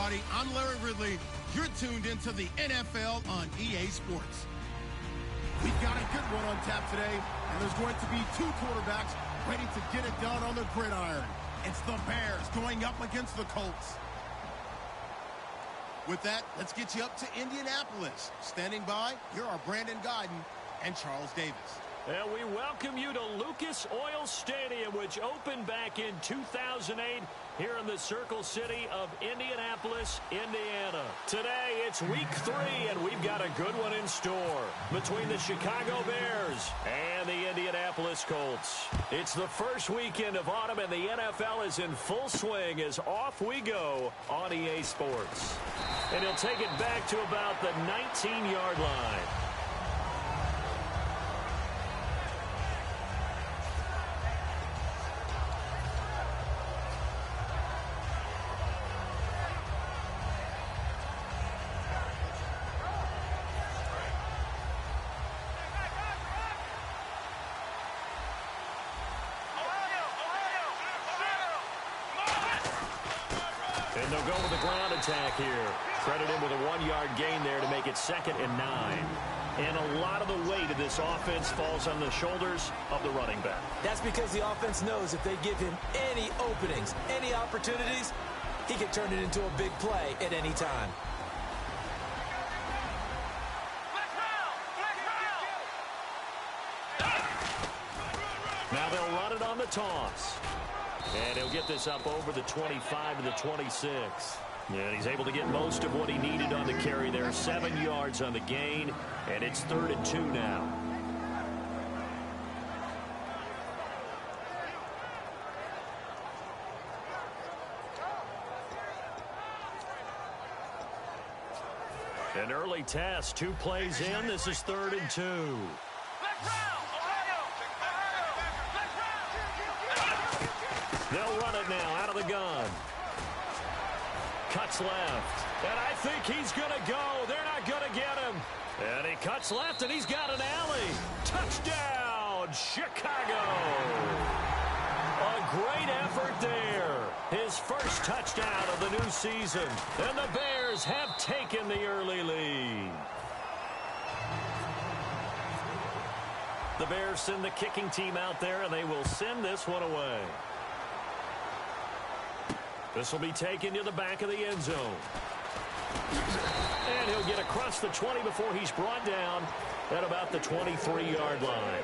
everybody. I'm Larry Ridley. You're tuned into the NFL on EA Sports. We've got a good one on tap today, and there's going to be two quarterbacks ready to get it done on the gridiron. It's the Bears going up against the Colts. With that, let's get you up to Indianapolis. Standing by, here are Brandon Guyton and Charles Davis. And we welcome you to Lucas Oil Stadium, which opened back in 2008 here in the Circle City of Indianapolis, Indiana. Today, it's week 3, and we've got a good one in store between the Chicago Bears and the Indianapolis Colts. It's the first weekend of autumn, and the NFL is in full swing as off we go on EA Sports. And he'll take it back to about the 19-yard line. And they'll go with the ground attack here. Credit him with a 1-yard gain there to make it 2nd and 9. And a lot of the weight of this offense falls on the shoulders of the running back. That's because the offense knows if they give him any openings, any opportunities, he can turn it into a big play at any time. Now they'll run it on the toss. And he'll get this up over the 25 to the 26. And he's able to get most of what he needed on the carry there. 7 yards on the gain, and it's 3rd and 2 now. An early test, 2 plays in. This is 3rd and 2. They'll run it now out of the gun. Cuts left. And I think he's going to go. They're not going to get him. And he cuts left, and he's got an alley. Touchdown, Chicago. A great effort there. His first touchdown of the new season. And the Bears have taken the early lead. The Bears send the kicking team out there, and they will send this one away. This will be taken to the back of the end zone. And he'll get across the 20 before he's brought down at about the 23-yard line.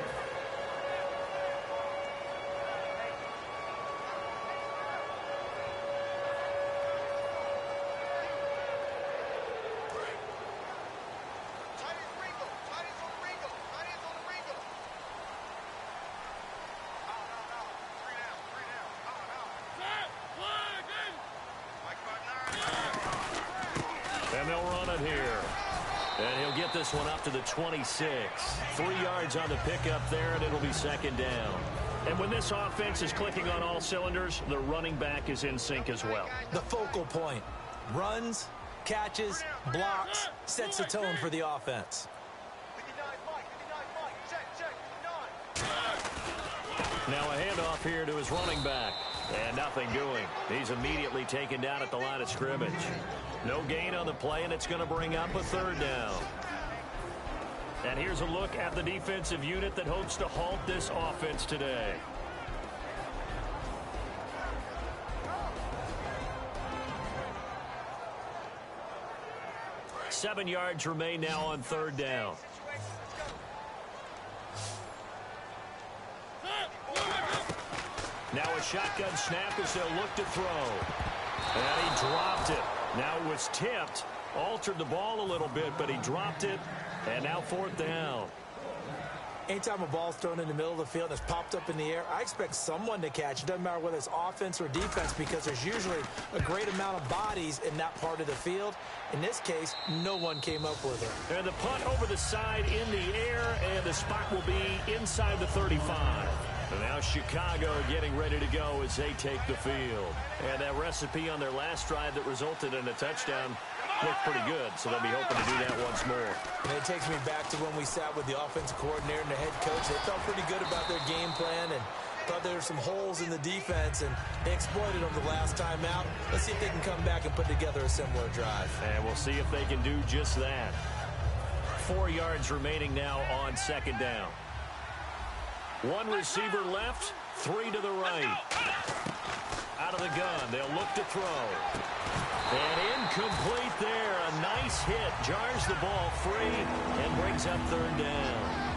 And they'll run it here. And he'll get this one up to the 26. 3 yards on the pickup there, and it'll be 2nd down. And when this offense is clicking on all cylinders, the running back is in sync as well. The focal point. Runs, catches, blocks, sets the tone for the offense. Now a handoff here to his running back. And nothing doing. He's immediately taken down at the line of scrimmage. No gain on the play, and it's going to bring up a 3rd down. And here's a look at the defensive unit that hopes to halt this offense today. Seven yards remain now on 3rd down. Now a shotgun snap as they'll look to throw. And he dropped it. Now it was tipped. Altered the ball a little bit, but he dropped it. And now 4th down. Anytime a ball's thrown in the middle of the field and it's popped up in the air, I expect someone to catch. It doesn't matter whether it's offense or defense because there's usually a great amount of bodies in that part of the field. In this case, no one came up with it. And the punt over the side in the air, and the spot will be inside the 35. And now Chicago getting ready to go as they take the field. And that recipe on their last drive that resulted in a touchdown looked pretty good, so they'll be hoping to do that once more. And it takes me back to when we sat with the offensive coordinator and the head coach. They felt pretty good about their game plan, and Thought there were some holes in the defense, and they exploited them the last time out. Let's see if they can come back and put together a similar drive. And we'll see if they can do just that. 4 yards remaining now on second down. 1 receiver left, 3 to the right. Out of the gun, they'll look to throw. And incomplete there. A nice hit. Jars the ball free and brings up third down.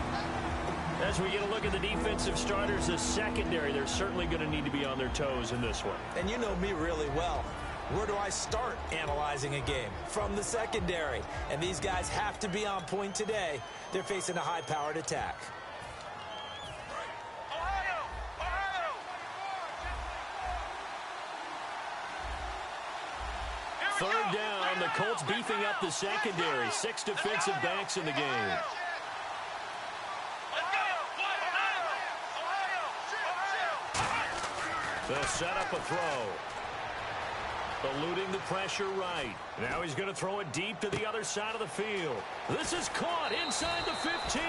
As we get a look at the defensive starters, the secondary, they're certainly going to need to be on their toes in this one. And you know me really well. Where do I start analyzing a game? From the secondary. And these guys have to be on point today. They're facing a high-powered attack. Third down, the Colts beefing up the secondary. 6 defensive backs in the game. They'll set up a throw. Eluding the pressure right. Now he's going to throw it deep to the other side of the field. This is caught inside the 15.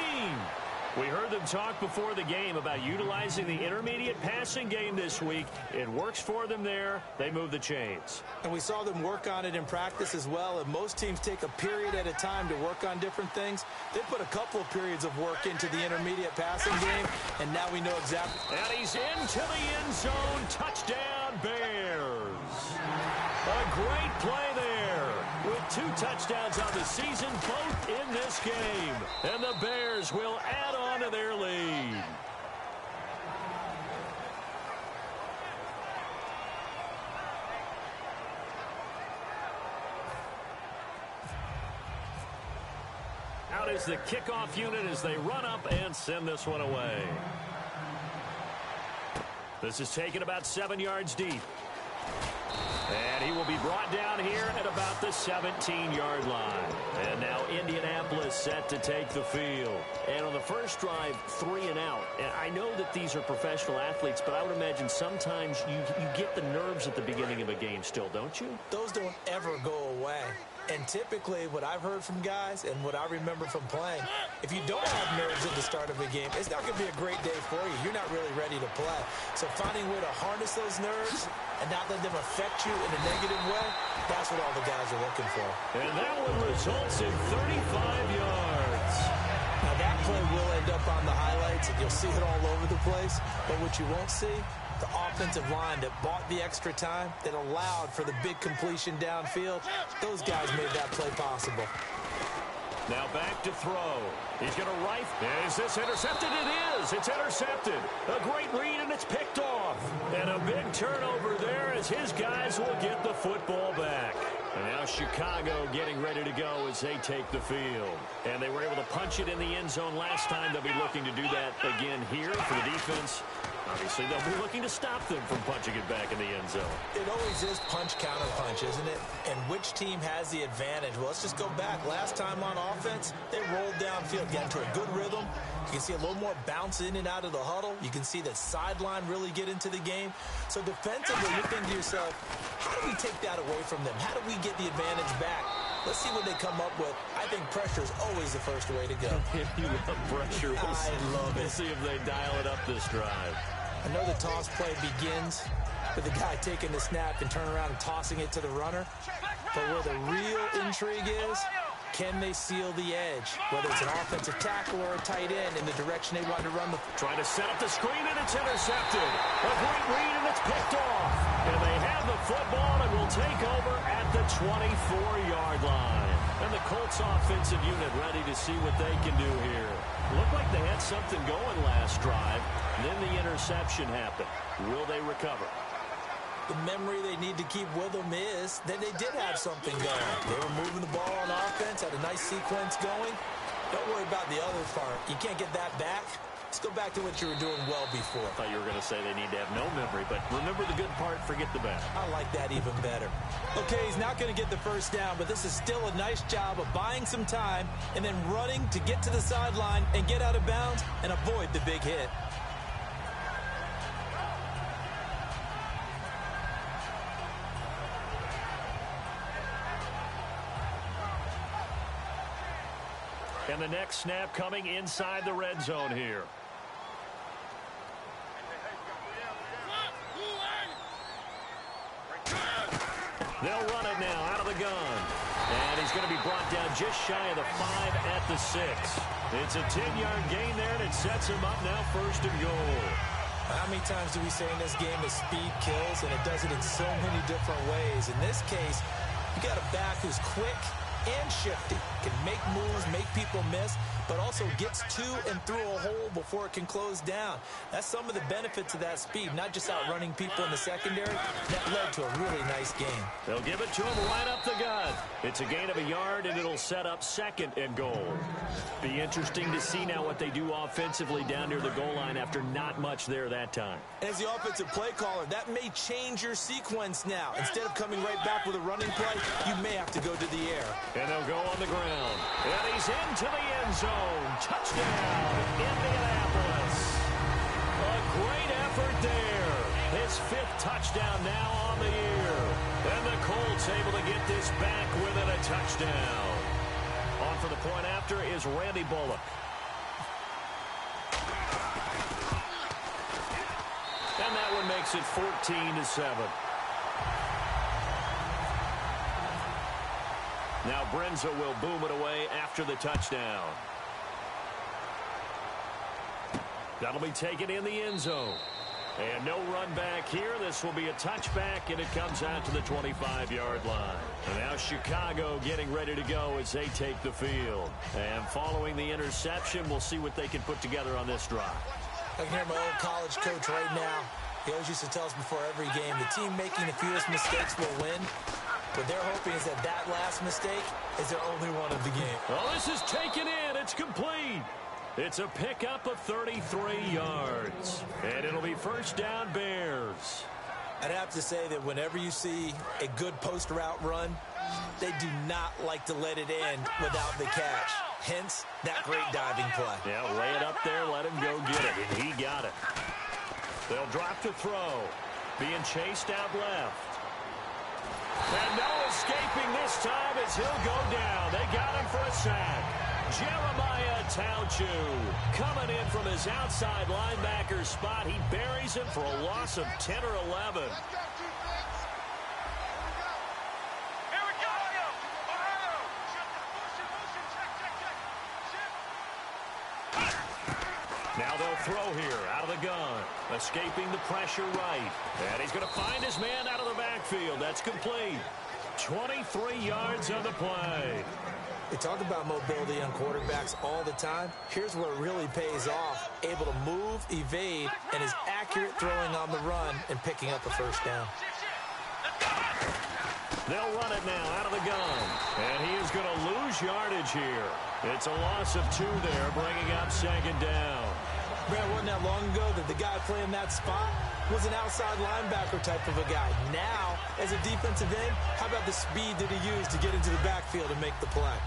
We heard them talk before the game about utilizing the intermediate passing game this week. It works for them there. They move the chains. And we saw them work on it in practice as well. And most teams take a period at a time to work on different things. They put a couple of periods of work into the intermediate passing game, and now we know exactly. And he's into the end zone. Touchdown, Bears. A great play there. With 2 touchdowns on the season, both in this game. And the Bears will add on to their lead. Out is the kickoff unit as they run up and send this one away. This is taken about 7 yards deep. And he will be brought down here at about the 17-yard line. And now Indianapolis set to take the field. And on the first drive, 3 and out. And I know that these are professional athletes, but I would imagine sometimes you get the nerves at the beginning of a game still, don't you? Those don't ever go away. And typically, what I've heard from guys and what I remember from playing, if you don't have nerves at the start of a game, it's not going to be a great day for you. You're not really ready to play. So finding a way to harness those nerves and not let them affect you in a negative way, that's what all the guys are looking for. And that one results in 35 yards. Now, that play will end up on the highlights, and you'll see it all over the place. But what you won't see, the offensive line that bought the extra time, that allowed for the big completion downfield, those guys made that play possible. Now back to throw. He's going to rifle. Is this intercepted? It is. It's intercepted. A great read, and it's picked off. And a big turnover there as his guys will get the football back. And now Chicago getting ready to go as they take the field. And they were able to punch it in the end zone last time. They'll be looking to do that again here for the defense. Obviously, they'll be looking to stop them from punching it back in the end zone. It always is punch-counter-punch, isn't it? And which team has the advantage? Well, let's just go back. Last time on offense, they rolled downfield, got into a good rhythm. You can see a little more bounce in and out of the huddle. You can see the sideline really get into the game. So defensively, you think to yourself, how do we take that away from them? How do we get the advantage back? Let's see what they come up with. I think pressure is always the first way to go. You love pressure. I love it. We'll see if they dial it up this drive. I know the toss play begins with the guy taking the snap and turning around and tossing it to the runner. But where the real intrigue is, can they seal the edge? Whether it's an offensive tackle or a tight end in the direction they want to run. Trying to set up the screen, and it's intercepted. A great read, and it's picked off. And they have the football and will take over at the 24-yard line. And the Colts offensive unit ready to see what they can do here. Looked like they had something going last drive. Then the interception happened. Will they recover? The memory they need to keep with them is that they did have something going. They were moving the ball on offense, had a nice sequence going. Don't worry about the other part. You can't get that back. Let's go back to what you were doing well before. I thought you were going to say they need to have no memory, but remember the good part, forget the bad. I like that even better. Okay, he's not going to get the first down, but this is still a nice job of buying some time and then running to get to the sideline and get out of bounds and avoid the big hit. And the next snap coming inside the red zone here. They'll run it now out of the gun. And he's going to be brought down just shy of the 5 at the 6. It's a 10-yard gain there, and it sets him up now 1st and goal. How many times do we say in this game that speed kills, and it does it in so many different ways? In this case, you got a back who's quick and shifty, can make moves, make people miss, but also gets to and through a hole before it can close down. That's some of the benefits of that speed, not just outrunning people in the secondary. That led to a really nice game. They'll give it to him right up the gut. It's a gain of a yard, and it'll set up 2nd and goal. Be interesting to see now what they do offensively down near the goal line after not much there that time. As the offensive play caller, that may change your sequence now. Instead of coming right back with a running play, you may have to go to the air. And they'll go on the ground. And he's into the end zone. Touchdown, Indianapolis. A great effort there. His 5th touchdown now on the year. And the Colts able to get this back within a touchdown. On for the point after is Randy Bullock. And that one makes it 14-7. Now Brenza will boom it away after the touchdown. That'll be taken in the end zone. And no run back here. This will be a touchback, and it comes out to the 25-yard line. And now Chicago getting ready to go as they take the field. And following the interception, we'll see what they can put together on this drive. I can hear my old college coach right now. He always used to tell us before every game, the team making the fewest mistakes will win. What they're hoping is that that last mistake is their only one of the game. Well, this is taken in. It's complete. It's a pickup of 33 yards. And it'll be 1st down Bears. I'd have to say that whenever you see a good post route run, they do not like to let it end without the catch. Hence, that great diving play. Yeah, lay it up there, let him go get it. And he got it. They'll drop to throw. Being chased out left. And no escaping this time as he'll go down. They got him for a sack. Jeremiah Tauchu coming in from his outside linebacker spot. He buries him for a loss of 10 or 11. Now they'll throw here out of the gun. Escaping the pressure right. And he's going to find his man out of the backfield. That's complete. 23 yards on the play. We talk about mobility on quarterbacks all the time. Here's where it really pays off. Able to move, evade, and is accurate throwing on the run and picking up a 1st down. They'll run it now out of the gun. And he is going to lose yardage here. It's a loss of 2 there, bringing up 2nd down. Brad, wasn't that long ago that the guy playing that spot was an outside linebacker type of a guy. Now, as a defensive end, how about the speed that he used to get into the backfield and make the play?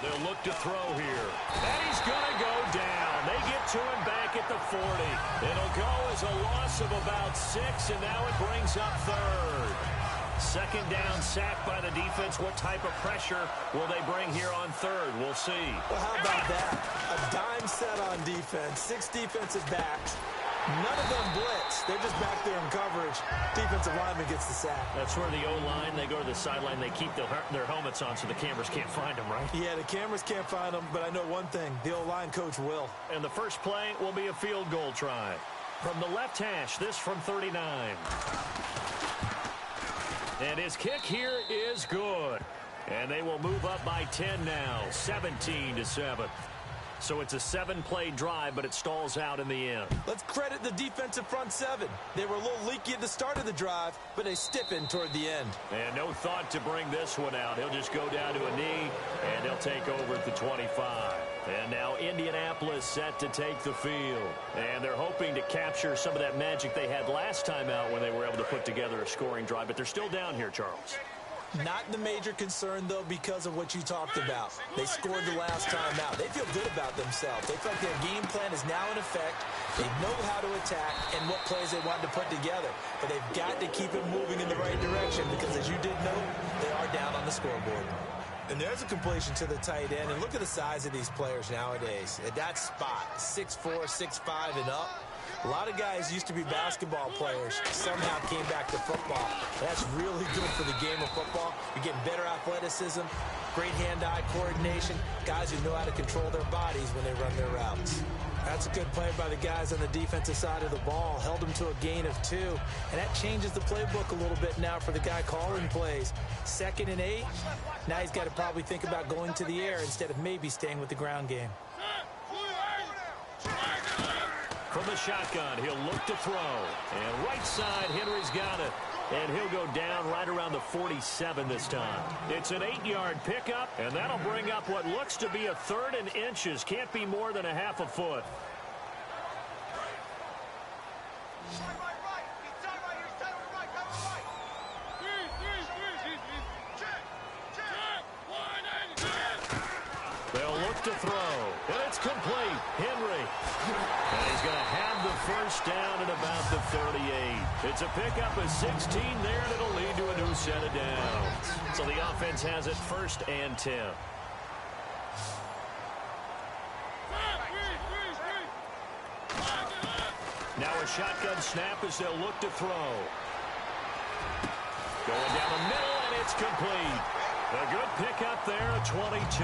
They'll look to throw here. And he's going to go down. They get to him back at the 40. It'll go as a loss of about 6, and now it brings up 3rd. 2nd down, sack by the defense. What type of pressure will they bring here on 3rd? We'll see. Well, how about that? A dime set on defense. 6 defensive backs. None of them blitz. They're just back there in coverage. Defensive lineman gets the sack. That's where the O-line, they go to the sideline, they keep their helmets on so the cameras can't find them, right? Yeah, the cameras can't find them, but I know one thing. The O-line coach will. And the first play will be a field goal try. From the left hash, this from 39. And his kick here is good. And they will move up by 10 now, 17-7. So it's a 7-play drive, but it stalls out in the end. Let's credit the defensive front 7. They were a little leaky at the start of the drive, but they stiffened toward the end. And no thought to bring this one out. He'll just go down to a knee, and he'll take over at the 25. And now Indianapolis set to take the field. And they're hoping to capture some of that magic they had last time out when they were able to put together a scoring drive. But they're still down here, Charles. Not the major concern, though, because of what you talked about. They scored the last time out. They feel good about themselves. They feel like their game plan is now in effect. They know how to attack and what plays they want to put together. But they've got to keep it moving in the right direction because, as you did know, they are down on the scoreboard. And there's a completion to the tight end. And look at the size of these players nowadays. At that spot, 6'4", 6'5", and up. A lot of guys used to be basketball players, somehow came back to football. That's really good for the game of football. You're getting better athleticism, great hand-eye coordination, guys who know how to control their bodies when they run their routes. That's a good play by the guys on the defensive side of the ball. Held them to a gain of 2. And that changes the playbook a little bit now for the guy calling plays. 2nd and 8. Now he's got to probably think about going to the air instead of maybe staying with the ground game. From the shotgun, he'll look to throw. And right side, Henry's got it. And he'll go down right around the 47 this time. It's an 8-yard pickup, and that'll bring up what looks to be a 3rd and inches. Can't be more than a half a foot. They'll look to throw, and it's complete. Henry. And he's going to have the first down at about the 38. It's a pickup of 16 there, and it'll lead to a new set of downs. So the offense has it 1st and 10. Now a shotgun snap as they'll look to throw. Going down the middle, and it's complete. A good pickup there at 22.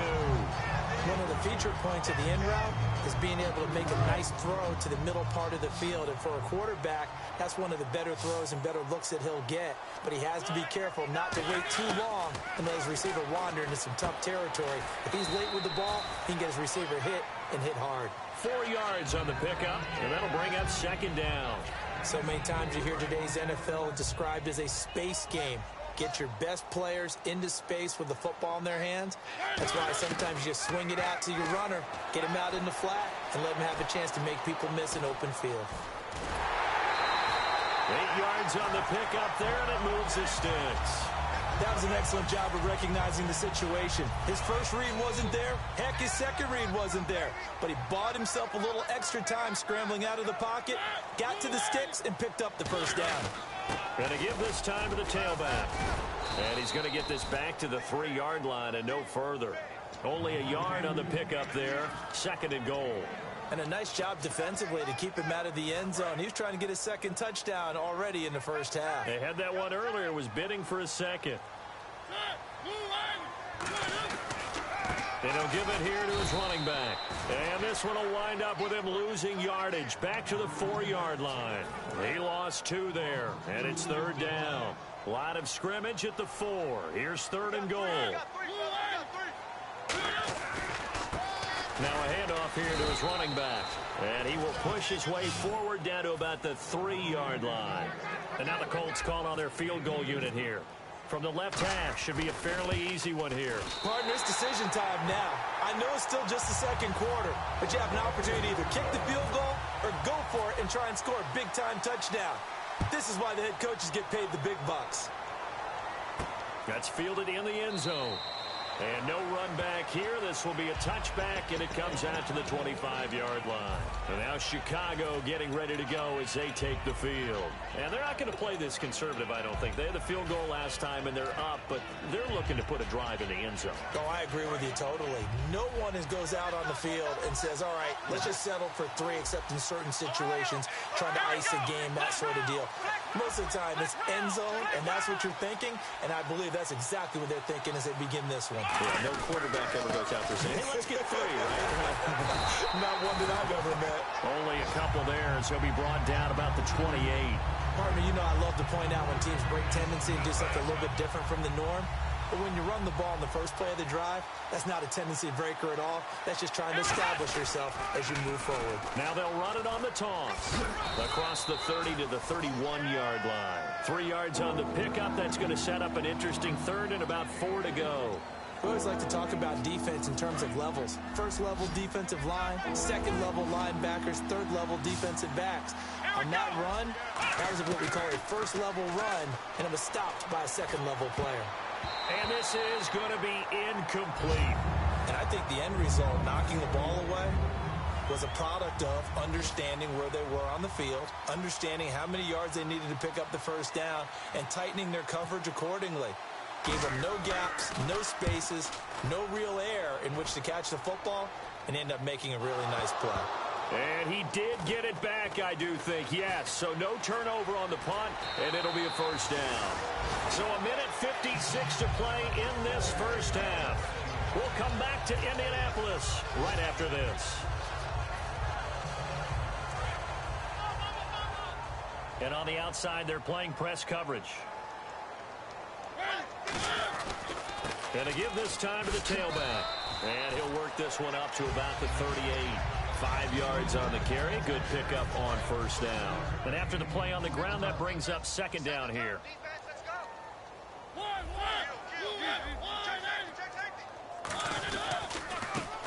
One of the feature points of the in route is being able to make a nice throw to the middle part of the field. And for a quarterback, that's one of the better throws and better looks that he'll get. But he has to be careful not to wait too long and let his receiver wander into some tough territory. If he's late with the ball, he can get his receiver hit and hit hard. 4 yards on the pickup, and that'll bring up 2nd down. So many times you hear today's NFL described as a space game. Get your best players into space with the football in their hands. That's why sometimes you swing it out to your runner, get him out in the flat, and let him have a chance to make people miss an open field. 8 yards on the pickup there, and it moves the sticks. That was an excellent job of recognizing the situation. His first read wasn't there. Heck, his second read wasn't there. But he bought himself a little extra time scrambling out of the pocket, got to the sticks, and picked up the first down. Going to give this time to the tailback. And he's going to get this back to the 3-yard line and no further. Only a yard on the pickup there. 2nd and goal. And a nice job defensively to keep him out of the end zone. He was trying to get his 2nd touchdown already in the first half. They had that one earlier, was bidding for a 2nd. And he'll give it here to his running back. And this one will wind up with him losing yardage back to the 4-yard line. He lost 2 there, and it's 3rd down. A lot of scrimmage at the 4. Here's 3rd and goal. Now a handoff here to his running back. And he will push his way forward down to about the 3-yard line. And now the Colts call on their field goal unit here. From the left hash, should be a fairly easy one here. Partner, it's decision time now. I know it's still just the 2nd quarter, but you have an opportunity to either kick the field goal or go for it and try and score a big-time touchdown. This is why the head coaches get paid the big bucks. That's fielded in the end zone. And no run back here. This will be a touchback, and it comes out to the 25-yard line. And now Chicago getting ready to go as they take the field. And they're not going to play this conservative, I don't think. They had the field goal last time, and they're up, but they're looking to put a drive in the end zone. Oh, I agree with you totally. No one goes out on the field and says, all right, let's just settle for 3, except in certain situations, trying to ice a game, that sort of deal. Most of the time, it's end zone, and that's what you're thinking, and I believe that's exactly what they're thinking as they begin this one. Yeah, no quarterback ever goes out there saying, hey, let's get 3, right? Not one that I've ever met. Only a couple there, so he'll be brought down about the 28. Partner, you know I love to point out when teams break tendency and do something a little bit different from the norm. But when you run the ball in the first play of the drive, that's not a tendency breaker at all. That's just trying to establish yourself as you move forward. Now they'll run it on the toss. Across the 30 to the 31-yard line. 3 yards on the pickup. That's going to set up an interesting 3rd and about 4 to go. We always like to talk about defense in terms of levels. First level defensive line, second level linebackers, third level defensive backs. On that run, that was what we call a first level run, and it was stopped by a second level player. And this is going to be incomplete. And I think the end result, knocking the ball away, was a product of understanding where they were on the field, understanding how many yards they needed to pick up the first down, and tightening their coverage accordingly. Gave them no gaps, no spaces, no real air in which to catch the football, and end up making a really nice play. And he did get it back, I do think, yes. So no turnover on the punt, and it'll be a first down. So a minute 56 to play in this first half. We'll come back to Indianapolis right after this. And on the outside, they're playing press coverage. And to give this time to the tailback. And he'll work this one up to about the 38. 5 yards on the carry. Good pickup on first down. And after the play on the ground, that brings up second down here.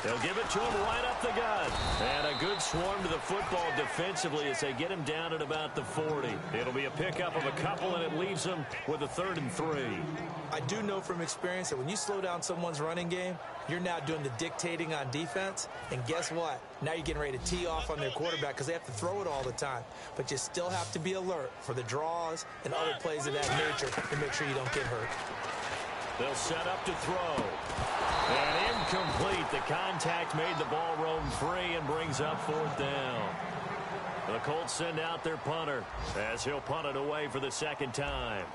They'll give it to him right up the gut. And a good swarm to the football defensively as they get him down at about the 40. It'll be a pickup of a couple, and it leaves them with a 3rd and 3. I do know from experience that when you slow down someone's running game, you're now doing the dictating on defense. And guess what? Now you're getting ready to tee off on their quarterback because they have to throw it all the time. But you still have to be alert for the draws and other plays of that nature to make sure you don't get hurt. They'll set up to throw. And incomplete. The contact made the ball roam free and brings up 4th down. The Colts send out their punter as he'll punt it away for the 2nd time.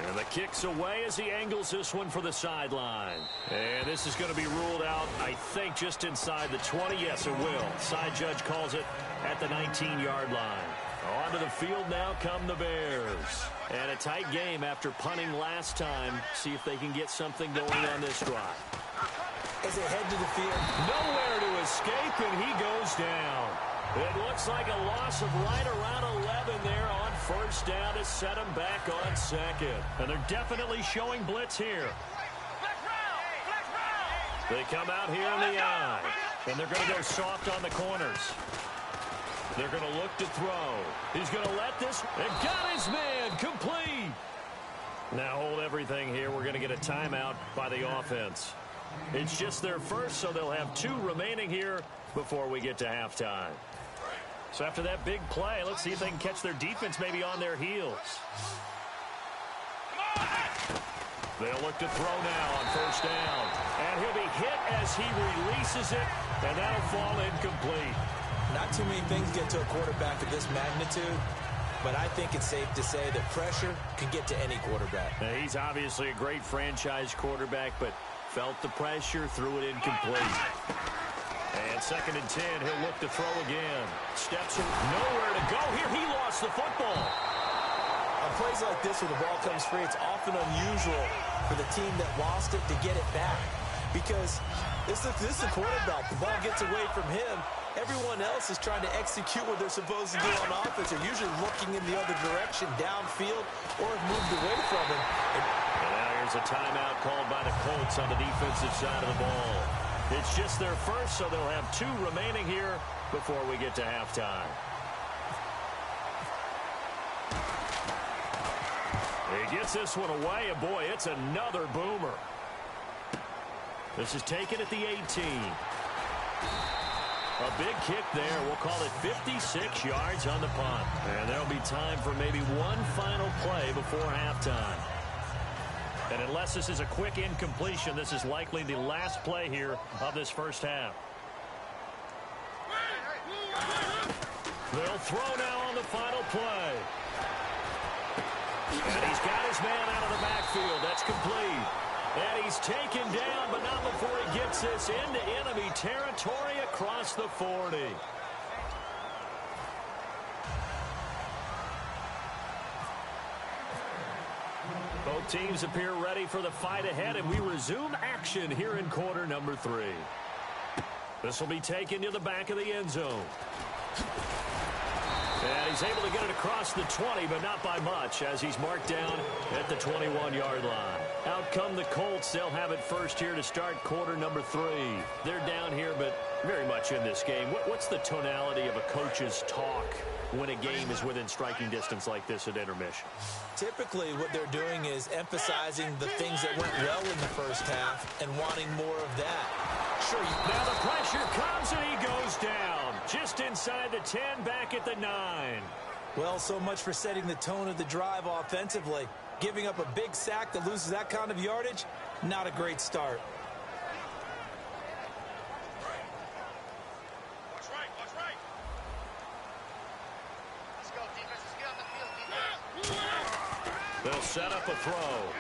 And the kick's away as he angles this one for the sideline. And this is going to be ruled out, I think, just inside the 20. Yes, it will. Side judge calls it at the 19-yard line. Onto the field now come the Bears. And a tight game after punting last time. See if they can get something going on this drive. As they head to the field. Nowhere to escape, and he goes down. It looks like a loss of right around 11 there on first down to set him back on 2nd. And they're definitely showing blitz here. They come out here in the eye. And they're going to go soft on the corners. They're going to look to throw. He's going to let this, and got his man, complete. Now hold everything here. We're going to get a timeout by the offense. It's just their first, so they'll have 2 remaining here before we get to halftime. So after that big play, let's see if they can catch their defense maybe on their heels. They'll look to throw now on first down. And he'll be hit as he releases it, and that'll fall incomplete. Not too many things get to a quarterback of this magnitude, but I think it's safe to say that pressure can get to any quarterback. Now, he's obviously a great franchise quarterback, but felt the pressure, threw it incomplete. And 2nd and 10, he'll look to throw again. Steps nowhere to go here. He lost the football. On plays like this where the ball comes free, it's often unusual for the team that lost it to get it back. Because this is the quarterback. The ball gets away from him. Everyone else is trying to execute what they're supposed to do on offense. They're usually looking in the other direction, downfield, or have moved away from him. And now here's a timeout called by the Colts on the defensive side of the ball. It's just their first, so they'll have 2 remaining here before we get to halftime. He gets this one away, and boy, it's another boomer. This is taken at the 18. A big kick there. We'll call it 56 yards on the punt. And there'll be time for maybe one final play before halftime. And unless this is a quick incompletion, this is likely the last play here of this first half. They'll throw now on the final play. And he's got his man out of the backfield. That's complete. And he's taken down, but not before he gets this into enemy territory across the 40. Both teams appear ready for the fight ahead, and we resume action here in quarter number 3. This will be taken to the back of the end zone. And he's able to get it across the 20, but not by much, as he's marked down at the 21-yard line. Out come the Colts. They'll have it first here to start quarter number 3. They're down here, but very much in this game. What's the tonality of a coach's talk when a game is within striking distance like this at intermission? Typically, what they're doing is emphasizing the things that went well in the first half and wanting more of that. Sure. Now the pressure comes, and he goes down. Just inside the 10, back at the 9. Well, so much for setting the tone of the drive offensively. Giving up a big sack that loses that kind of yardage, not a great start. Watch right, watch right. Let's go, defense. Let's get on the field, defense. They'll set up a throw.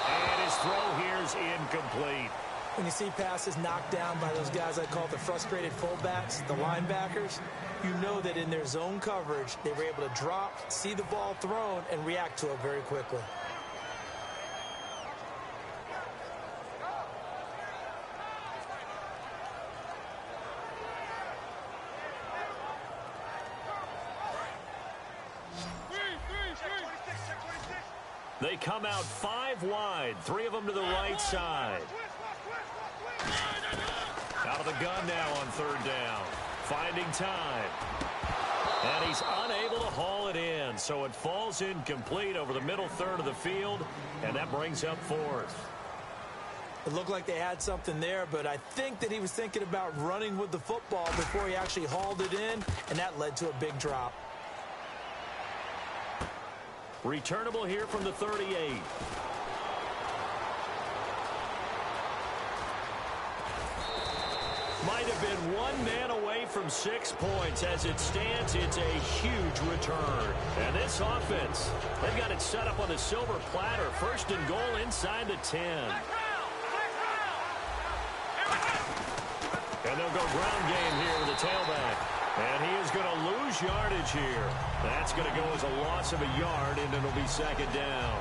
And his throw here is incomplete. When you see passes knocked down by those guys I call the frustrated fullbacks, the linebackers, you know that in their zone coverage, they were able to drop, see the ball thrown, and react to it very quickly. They come out 5 wide, 3 of them to the right side. Out of the gun now on 3rd down. Finding time. And he's unable to haul it in, so it falls incomplete over the middle third of the field, and that brings up 4th. It looked like they had something there, but I think that he was thinking about running with the football before he actually hauled it in, and that led to a big drop. Returnable here from the 38. Might have been 1 man away from 6 points. As it stands, it's a huge return. And this offense, they've got it set up on the silver platter. 1st and goal inside the 10. And they'll go ground game here with the tailback. And he is going to lose yardage here. That's going to go as a loss of a yard, and it'll be 2nd down.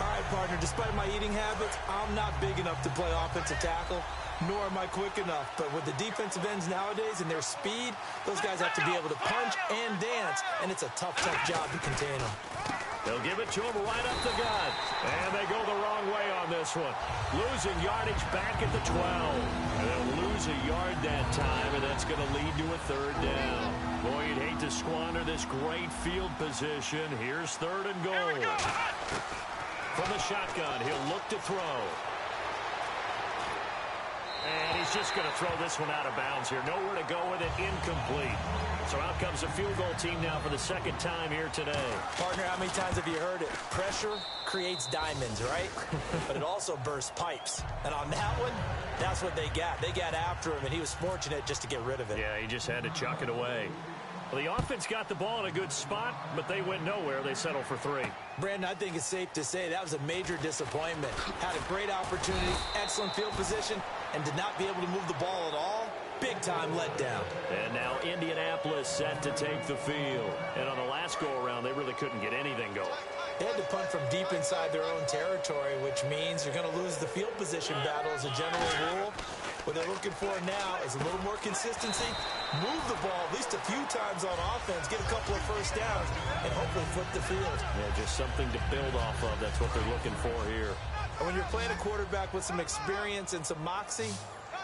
All right, partner, despite my eating habits, I'm not big enough to play offensive tackle, nor am I quick enough. But with the defensive ends nowadays and their speed, those guys have to be able to punch and dance, and it's a tough, tough job to contain them. They'll give it to him right up the gut. And they go the wrong way on this one. Losing yardage back at the 12. And they'll lose a yard that time, and that's going to lead to a 3rd down. Boy, you'd hate to squander this great field position. Here's 3rd and goal. From the shotgun, he'll look to throw. And he's just going to throw this one out of bounds here. Nowhere to go with it, incomplete. So out comes a field goal team now for the 2nd time here today. Partner, how many times have you heard it? Pressure creates diamonds, right? But it also bursts pipes. And on that one, that's what they got. They got after him, and he was fortunate just to get rid of it. Yeah, he just had to chuck it away. Well, the offense got the ball in a good spot, but they went nowhere. They settled for 3. Brandon, I think it's safe to say that was a major disappointment. Had a great opportunity, excellent field position, and did not be able to move the ball at all. Big-time letdown. And now Indianapolis set to take the field. And on the last go-around, they really couldn't get anything going. They had to punt from deep inside their own territory, which means you're going to lose the field position battle as a general rule. What they're looking for now is a little more consistency, move the ball at least a few times on offense, get a couple of 1st downs, and hopefully flip the field. Yeah, just something to build off of. That's what they're looking for here. And when you're playing a quarterback with some experience and some moxie,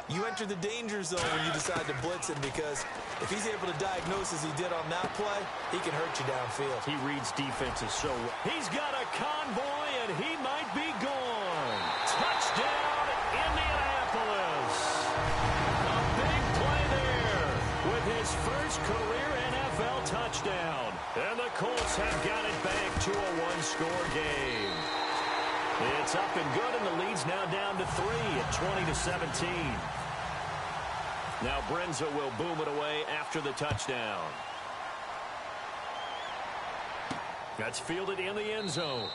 you enter the danger zone when you decide to blitz him, because if he's able to diagnose as he did on that play, he can hurt you downfield. He reads defenses so well. He's got a convoy, and he might be gone. Touchdown, Indianapolis. A big play there with his first career NFL touchdown. And the Colts have got it back to a 1-score game. It's up and good, and the lead's now down to 3 at 20-17. Now Brenza will boom it away after the touchdown. That's fielded in the end zone.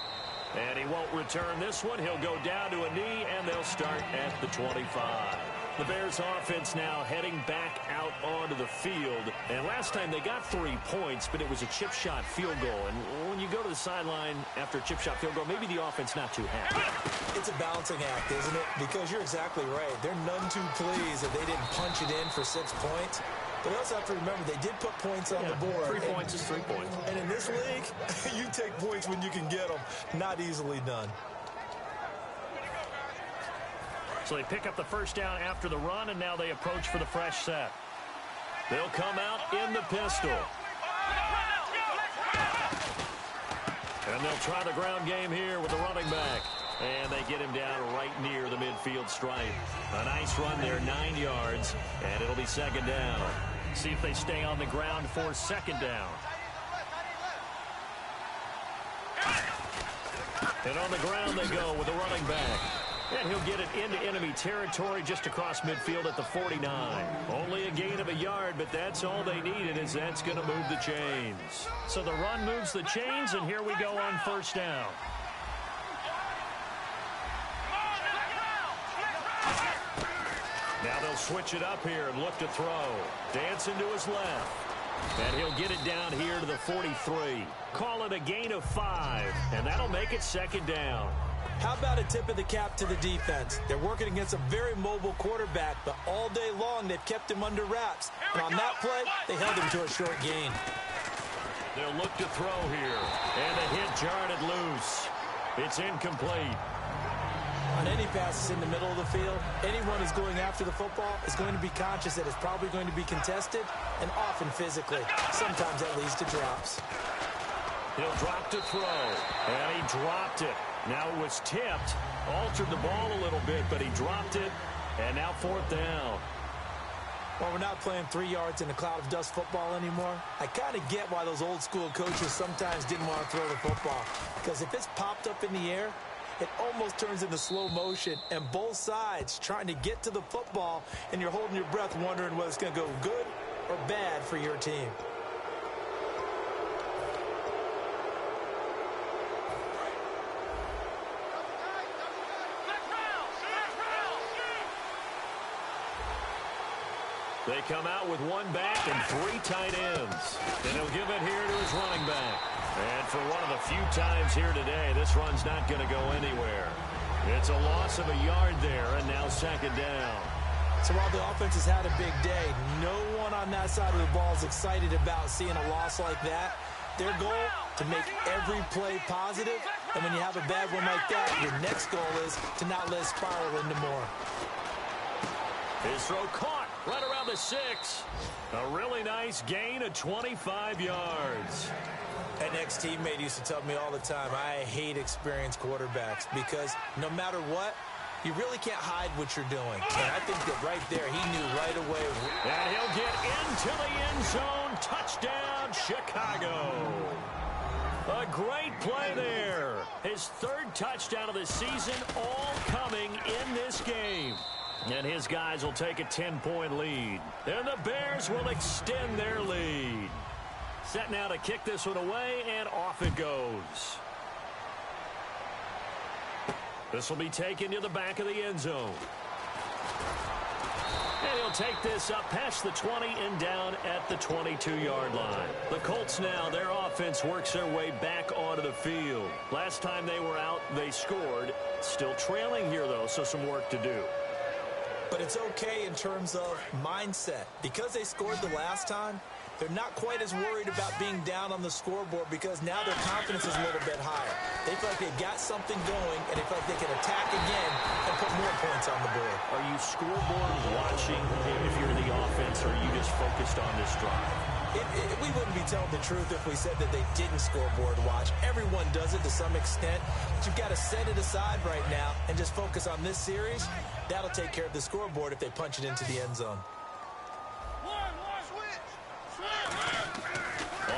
And he won't return this one. He'll go down to a knee, and they'll start at the 25. The Bears offense now heading back out onto the field. And last time they got 3 points, but it was a chip shot field goal. And when you go to the sideline after a chip shot field goal, maybe the offense not too happy. It's a balancing act, isn't it? Because you're exactly right. They're none too pleased that they didn't punch it in for 6 points. But we also have to remember they did put points on the board. 3 points is 3 points. And in this league, you take points when you can get them. Not easily done. So they pick up the 1st down after the run, and now they approach for the fresh set. They'll come out in the pistol. And they'll try the ground game here with the running back. And they get him down right near the midfield stripe. A nice run there, 9 yards, and it'll be 2nd down. See if they stay on the ground for 2nd down. And on the ground they go with the running back. And he'll get it into enemy territory just across midfield at the 49. Only a gain of a yard, but that's all they needed, as that's going to move the chains. So the run moves the chains, and here we go on first down. Now they'll switch it up here and look to throw. Dancing to his left. And he'll get it down here to the 43. Call it a gain of 5, and that'll make it second down. How about a tip of the cap to the defense? They're working against a very mobile quarterback, but all day long they've kept him under wraps. And on that play, they held him to a short gain. They'll look to throw here. And the hit jarred it loose. It's incomplete. On any passes in the middle of the field, anyone who's going after the football is going to be conscious that it's probably going to be contested, and often physically. Sometimes that leads to drops. He'll drop to throw. And he dropped it. Now it was tipped, altered the ball a little bit, but he dropped it, and now fourth down. Well, we're not playing 3 yards in a cloud of dust football anymore. I kind of get why those old school coaches sometimes didn't want to throw the football, because if it's popped up in the air, it almost turns into slow motion, and both sides trying to get to the football, and you're holding your breath wondering whether it's going to go good or bad for your team. They come out with 1 back and 3 tight ends. And he'll give it here to his running back. And for one of the few times here today, this run's not going to go anywhere. It's a loss of a yard there, and now second down. So while the offense has had a big day, no one on that side of the ball is excited about seeing a loss like that. Their goal, to make every play positive. And when you have a bad one like that, your next goal is to not let it spiral into more. His throw caught right around the 6. A really nice gain of 25 yards. An ex-teammate used to tell me all the time, I hate experienced quarterbacks because no matter what, you really can't hide what you're doing. And I think that right there, he knew right away. And he'll get into the end zone. Touchdown, Chicago. A great play there. His 3rd touchdown of the season, all coming in this game. And his guys will take a 10-point lead. And the Bears will extend their lead. Set now to kick this one away, and off it goes. This will be taken to the back of the end zone. And he'll take this up past the 20 and down at the 22-yard line. The Colts now, their offense works their way back onto the field. Last time they were out, they scored. Still trailing here, though, so some work to do. But it's okay in terms of mindset. Because they scored the last time, they're not quite as worried about being down on the scoreboard because now their confidence is a little bit higher. They feel like they've got something going, and they feel like they can attack again and put more points on the board. Are you scoreboard watching if you're the offense, or are you just focused on this drive? We wouldn't be telling the truth if we said that they didn't scoreboard watch. Everyone does it to some extent. But you've got to set it aside right now and just focus on this series. That'll take care of the scoreboard if they punch it into the end zone.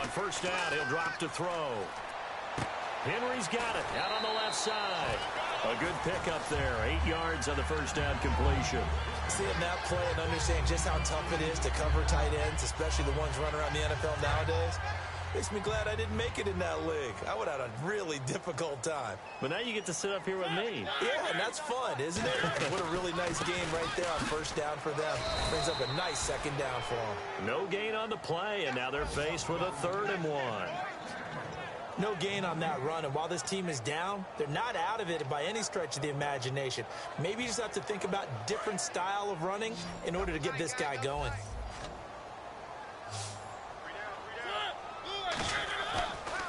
On first down, he'll drop to throw. Henry's got it out on the left side. A good pickup there. 8 yards on the first down completion. Seeing that play and understanding just how tough it is to cover tight ends, especially the ones running around the NFL nowadays, makes me glad I didn't make it in that league. I would have had a really difficult time. But now you get to sit up here with me. Yeah, and that's fun, isn't it? What a really nice game right there on first down for them. Brings up a nice second down for them. No gain on the play, and now they're faced with a 3rd and 1. No gain on that run, and while this team is down, they're not out of it by any stretch of the imagination. Maybe you just have to think about a different style of running in order to get this guy going.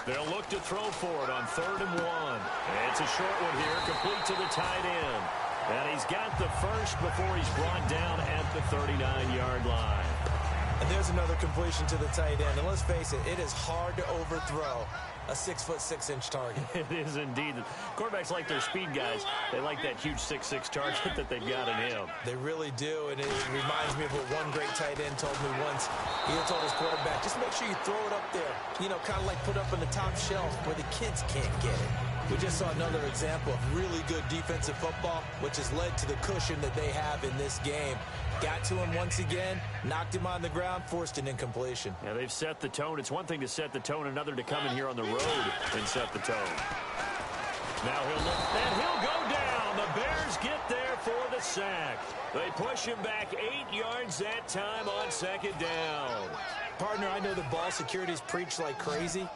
They'll look to throw for it on 3rd and 1. And it's a short one here, complete to the tight end. And he's got the first before he's brought down at the 39-yard line. And there's another completion to the tight end. And let's face it, it is hard to overthrow a 6'6" target. It is indeed. Quarterbacks like their speed guys. They like that huge 6'6" target that they've got in him. They really do, and it reminds me of what one great tight end told me once. He told his quarterback, just make sure you throw it up there. You know, kind of like put up on the top shelf where the kids can't get it. We just saw another example of really good defensive football, which has led to the cushion that they have in this game. Got to him once again, knocked him on the ground, forced an incompletion. Yeah, they've set the tone. It's one thing to set the tone, another to come in here on the road and set the tone. Now he'll go down. The Bears get there for the sack. They push him back 8 yards that time on second down. Partner, I know the ball security's preached like crazy,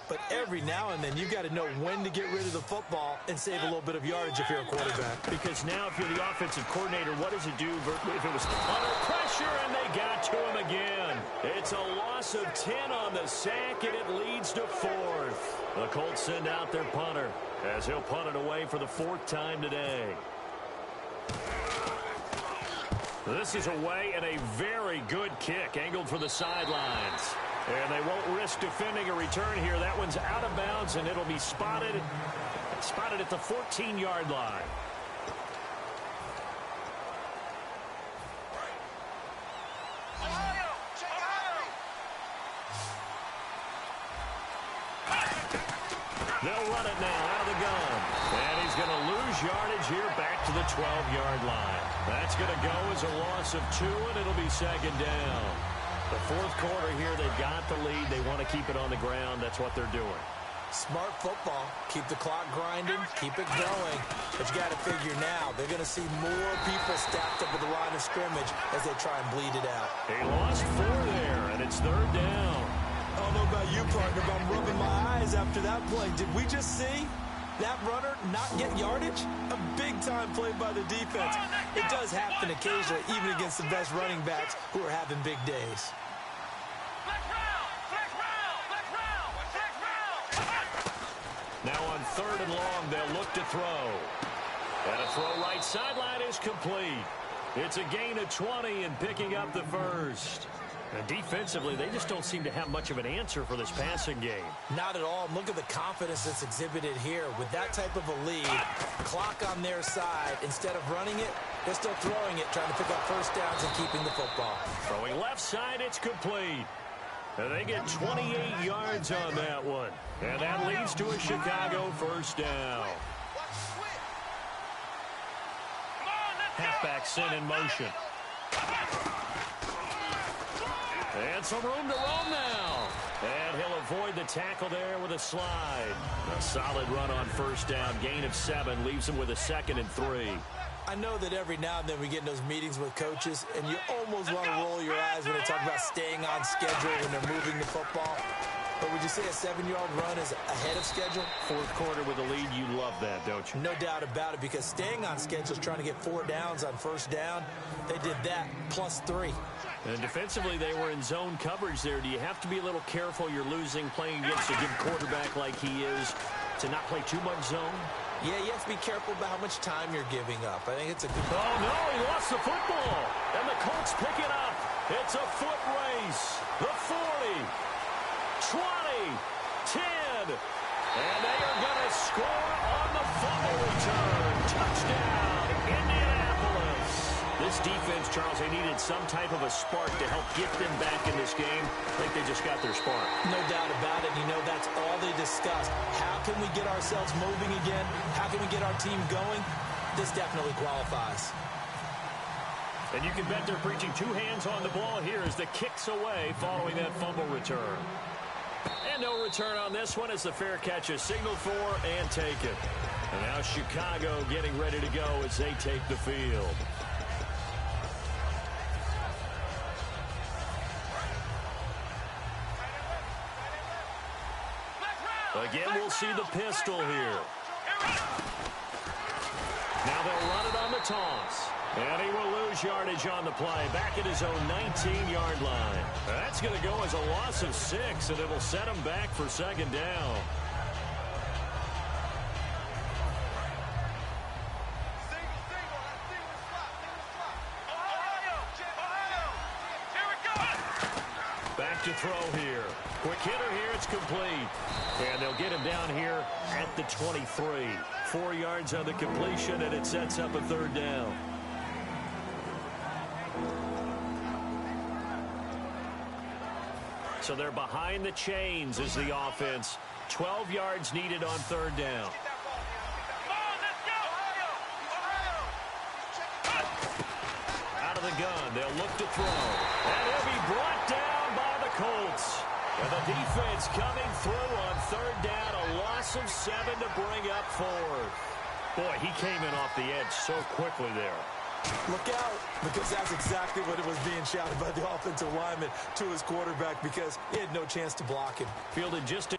but every now and then you've got to know when to get rid of the football and save a little bit of yardage if you're a quarterback. Because now if you're the offensive coordinator, what does it do if it was under pressure and they got to him again? It's a loss of 10 on the sack, and it leads to 4th. The Colts send out their punter as he'll punt it away for the 4th time today. This is away and a very good kick angled for the sidelines. And they won't risk defending a return here. That one's out of bounds, and it'll be spotted at the 14-yard line. They'll run it now out of the gun. And he's going to lose yardage here back to the 12-yard line. That's going to go as a loss of 2, and it'll be second down. The 4th quarter here, they've got the lead. They want to keep it on the ground. That's what they're doing. Smart football. Keep the clock grinding. Keep it going. But you got to figure now, they're going to see more people stacked up at the line of scrimmage as they try and bleed it out. He lost 4 there, and it's 3rd down. I don't know about you, partner, but I'm rubbing my eyes after that play. Did we just see that runner not get yardage? A big-time play by the defense. It does happen occasionally, even against the best running backs who are having big days. Now on 3rd and long, they'll look to throw. And a throw right sideline is complete. It's a gain of 20 and picking up the 1st. And defensively, they just don't seem to have much of an answer for this passing game. Not at all. Look at the confidence that's exhibited here. With that type of a lead, clock on their side, instead of running it, they're still throwing it, trying to pick up 1st downs and keeping the football. Throwing left side, it's complete. And they get 28 yards on that one. And that leads to a Chicago 1st down. Halfback sent in motion. And some room to roam now. And he'll avoid the tackle there with a slide. A solid run on 1st down. Gain of 7 leaves him with a 2nd and 3. I know that every now and then we get in those meetings with coaches, and you almost want to roll your eyes when they talk about staying on schedule when they're moving the football. But would you say a 7-yard run is ahead of schedule? 4th quarter with a lead, you love that, don't you? No doubt about it, because staying on schedule is trying to get 4 downs on 1st down. They did that, plus 3. And defensively, they were in zone coverage there. Do you have to be a little careful? You're losing, playing against a good quarterback like he is, to not play too much zone? Yeah, you have to be careful about how much time you're giving up. I think it's a good... Oh, no, he lost the football. And the Colts pick it up. It's a foot race. The 40, 20, 10. And they are going to score on the fumble return. Touchdown, Indianapolis. This defense, Charles, they needed some type of a spark to help get them back in this game. I think they just got their spark. No doubt about it. You know, that's all they discussed. How can we get ourselves moving again? How can we get our team going? This definitely qualifies. And you can bet they're preaching 2 hands on the ball here as the kick's away following that fumble return. And no return on this one as the fair catch is signaled for and taken. And now Chicago getting ready to go as they take the field. Again, we'll see the pistol here. Now they'll run it on the toss. And he will lose yardage on the play. Back at his own 19-yard line. That's going to go as a loss of 6, and it'll set him back for 2nd down. Back to throw here. Quick hitter here, it's complete. And they'll get him down here at the 23. 4 yards on the completion, and it sets up a 3rd down. So they're behind the chains as the offense. 12 yards needed on 3rd down. the gun. They'll look to throw. And he'll be brought down by the Colts. And the defense coming through on third down. A loss of 7 to bring up fourth. Boy, he came in off the edge so quickly there. Look out, because that's exactly what it was being shouted by the offensive lineman to his quarterback, because he had no chance to block him. Fielded just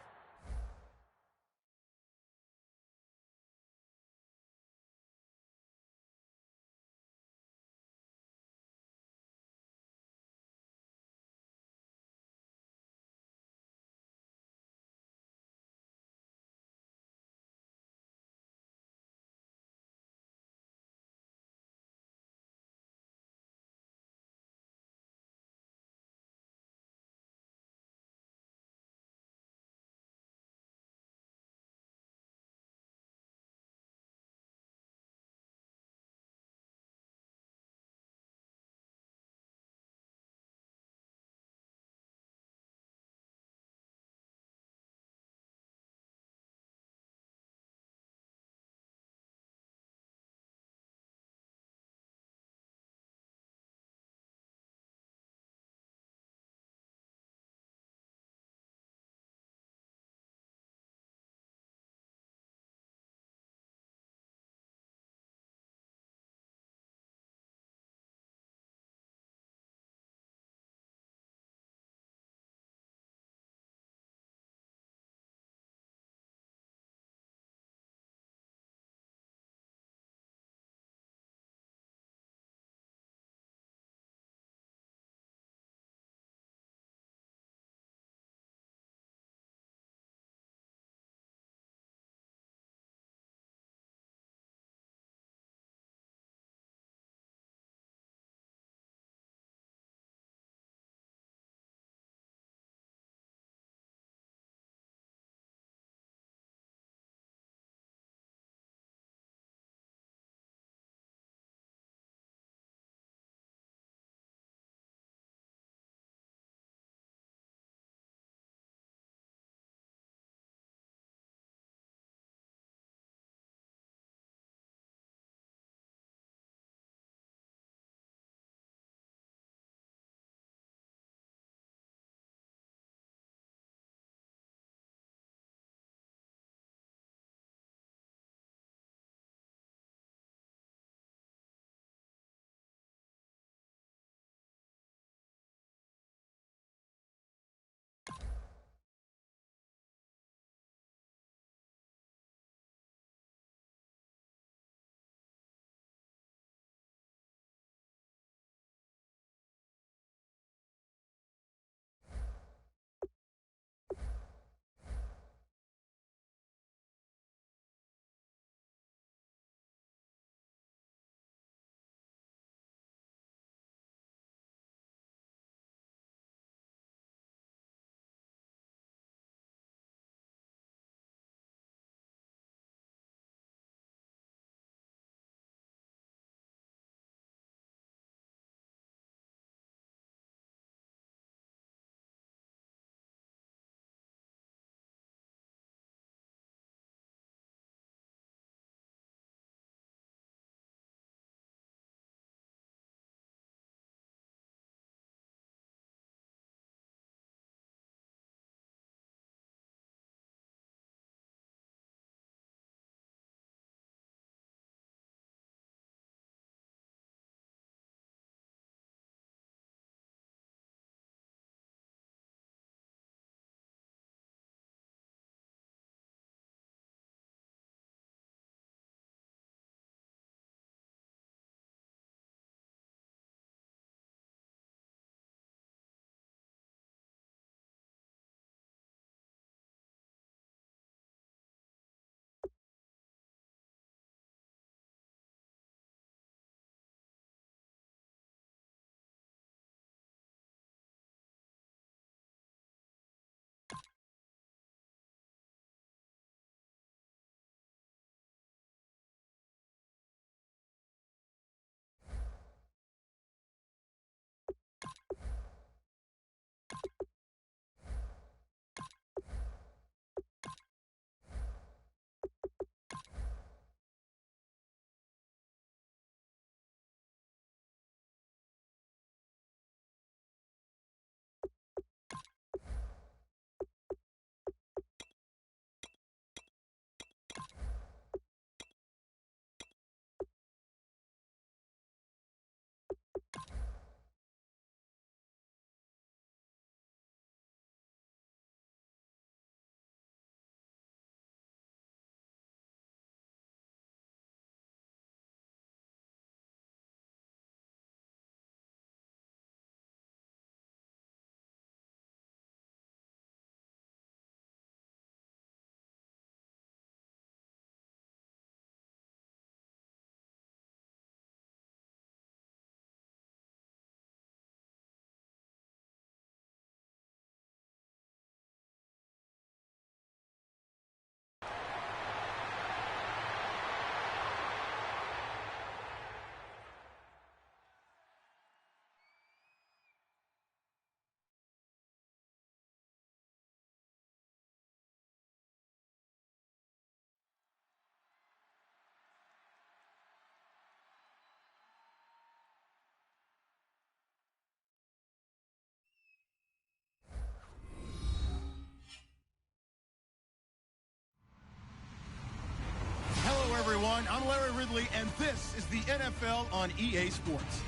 I'm Larry Ridley, and this is the NFL on EA Sports.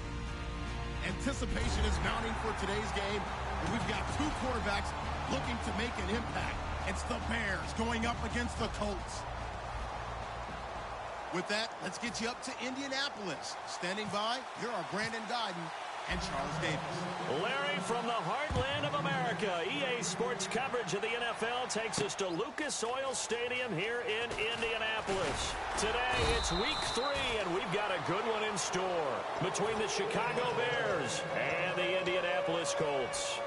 Anticipation is mounting for today's game, and we've got two quarterbacks looking to make an impact. It's the Bears going up against the Colts. With that, let's get you up to Indianapolis. Standing by, here are Brandon Guyton and Charles Davis. Larry, from the heartland of America, EA Sports coverage of the NFL takes us to Lucas Oil Stadium here in Indianapolis. Today, it's week 3, and we've got a good one in store between the Chicago Bears and the Indianapolis Colts.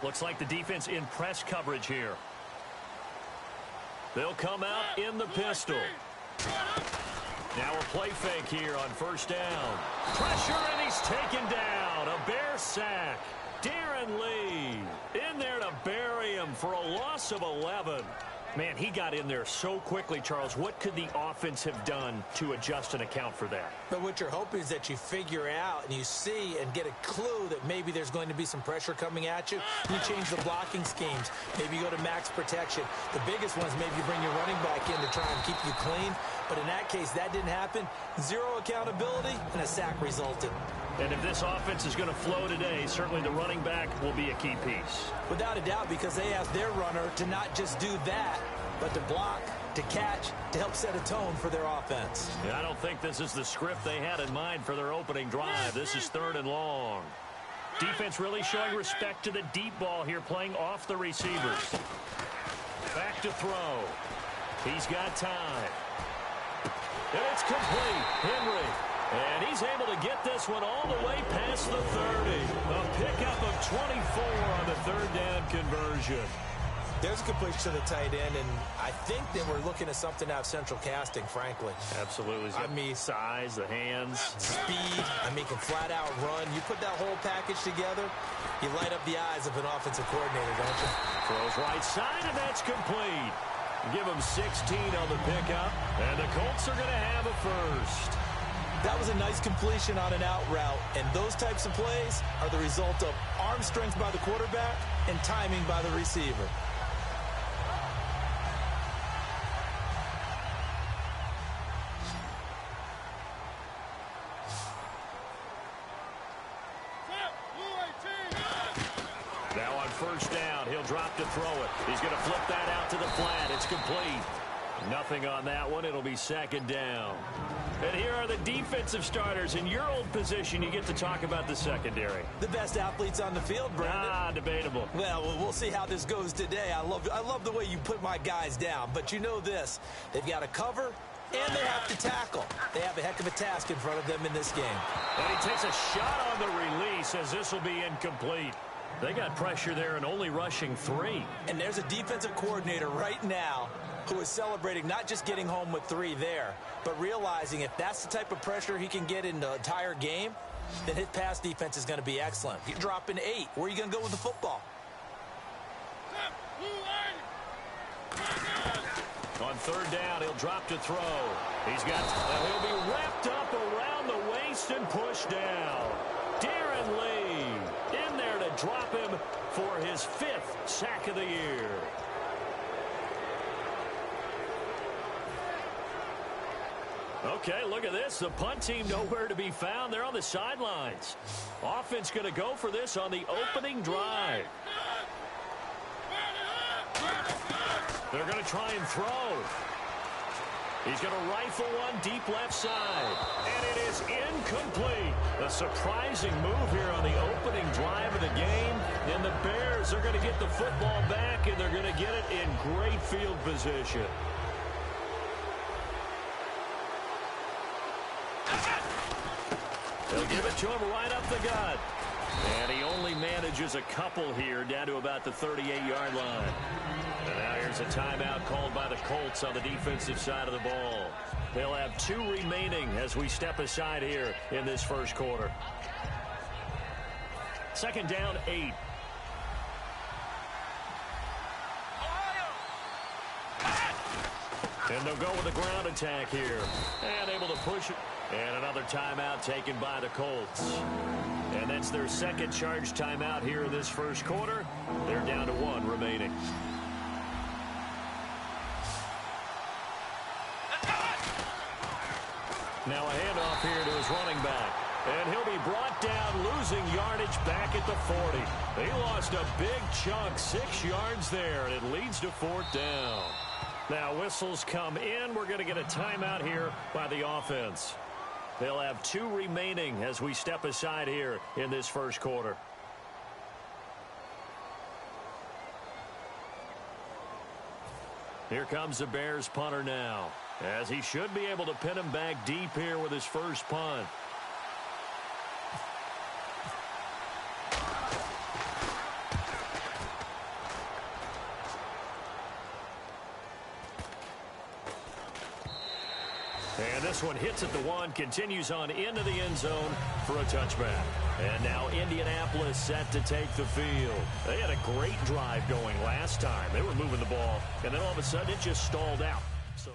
Looks like the defense in press coverage here. They'll come out in the pistol. Now a play fake here on first down. Pressure, and he's taken down. A Bear sack. Darren Lee in there to bury him for a loss of 11. Man, he got in there so quickly, Charles. What could the offense have done to adjust and account for that? But what you're hoping is that you figure out and you see and get a clue that maybe there's going to be some pressure coming at you. You change the blocking schemes. Maybe you go to max protection. The biggest ones, maybe you bring your running back in to try and keep you clean. But in that case, that didn't happen. Zero accountability, and a sack resulted. And if this offense is going to flow today, certainly the running back will be a key piece. Without a doubt, because they asked their runner to not just do that, but to block, to catch, to help set a tone for their offense. Yeah, I don't think this is the script they had in mind for their opening drive. This is 3rd and long. Defense really showing respect to the deep ball here, playing off the receivers. Back to throw. He's got time. And it's complete. Henry. And he's able to get this one all the way past the 30. A pickup of 24 on the 3rd down conversion. There's a completion to the tight end, and I think that we're looking at something out of central casting, frankly. Absolutely. I mean, size, the hands. Speed. I mean, can flat out run. You put that whole package together, you light up the eyes of an offensive coordinator, don't you? Throws right side, and that's complete. Give him 16 on the pickup, and the Colts are going to have a first. That was a nice completion on an out route, and those types of plays are the result of arm strength by the quarterback and timing by the receiver. Now on first down, he'll drop to throw it. He's going to flip that out to the flat. It's complete. Nothing on that one. It'll be 2nd down. And here are the defensive starters. In your old position, you get to talk about the secondary. The best athletes on the field, Brandon. Debatable. Well, we'll see how this goes today. I love the way you put my guys down. But you know this. They've got to cover, and they have to tackle. They have a heck of a task in front of them in this game. And he takes a shot on the release as this will be incomplete. They got pressure there and only rushing 3. And there's a defensive coordinator right now who is celebrating not just getting home with 3 there, but realizing if that's the type of pressure he can get in the entire game, then his pass defense is going to be excellent. You're dropping 8. Where are you going to go with the football? On 3rd down, he'll drop to throw. He'll be wrapped up around the waist and pushed down. Darren Lee in there to drop him for his 5th sack of the year. Okay, look at this. The punt team nowhere to be found. They're on the sidelines. Offense going to go for this on the opening drive. They're going to try and throw. He's going to rifle one deep left side. And it is incomplete. A surprising move here on the opening drive of the game. And the Bears are going to get the football back, and they're going to get it in great field position. They'll give it to him right up the gut. And he only manages a couple here down to about the 38-yard line. And now here's a timeout called by the Colts on the defensive side of the ball. They'll have 2 remaining as we step aside here in this first quarter. 2nd down, 8. And they'll go with a ground attack here. And able to push it. And another timeout taken by the Colts. And that's their second charge timeout here in this first quarter. They're down to 1 remaining. Now a handoff here to his running back. And he'll be brought down, losing yardage back at the 40. He lost a big chunk, 6 yards there, and it leads to 4th down. Now whistles come in. We're going to get a timeout here by the offense. They'll have 2 remaining as we step aside here in this first quarter. Here comes the Bears punter now, as he should be able to pin him back deep here with his first punt. And this one hits at the 1, continues on into the end zone for a touchback. And now Indianapolis set to take the field. They had a great drive going last time. They were moving the ball, and then all of a sudden it just stalled out. So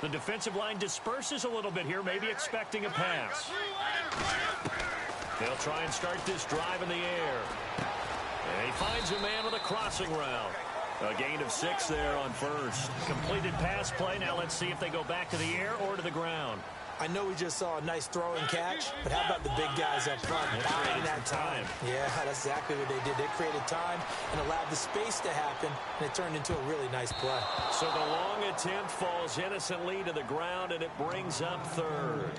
the defensive line disperses a little bit here, maybe expecting a pass. They'll try and start this drive in the air. And he finds a man with a crossing route. A gain of 6 there on first. Completed pass play. Now let's see if they go back to the air or to the ground. I know we just saw a nice throw and catch, but how about the big guys up front buying that time? Yeah, that's exactly what they did. They created time and allowed the space to happen, and it turned into a really nice play. So the long attempt falls innocently to the ground, and it brings up 3rd.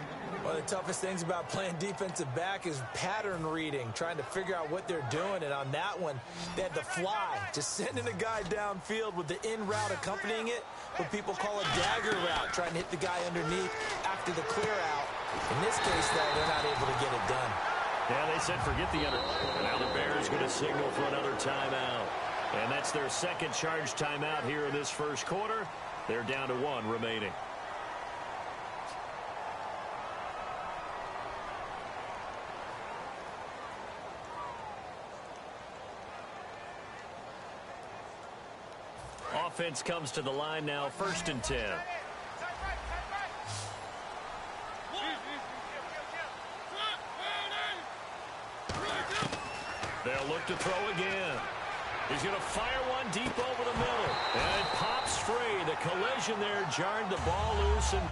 One of the toughest things about playing defensive back is pattern reading, trying to figure out what they're doing. And on that one, they had the fly, just sending a guy downfield with the in route accompanying it, what people call a dagger route, trying to hit the guy underneath after the clear out. In this case, though, they're not able to get it done. Yeah, they said forget the other. And now the Bears going to signal for another timeout. And that's their second charge timeout here in this first quarter. They're down to 1 remaining. Offense comes to the line now, 1st and 10. They'll look to throw again. He's going to fire one deep over the middle. And it pops free. The collision there jarred the ball loose, and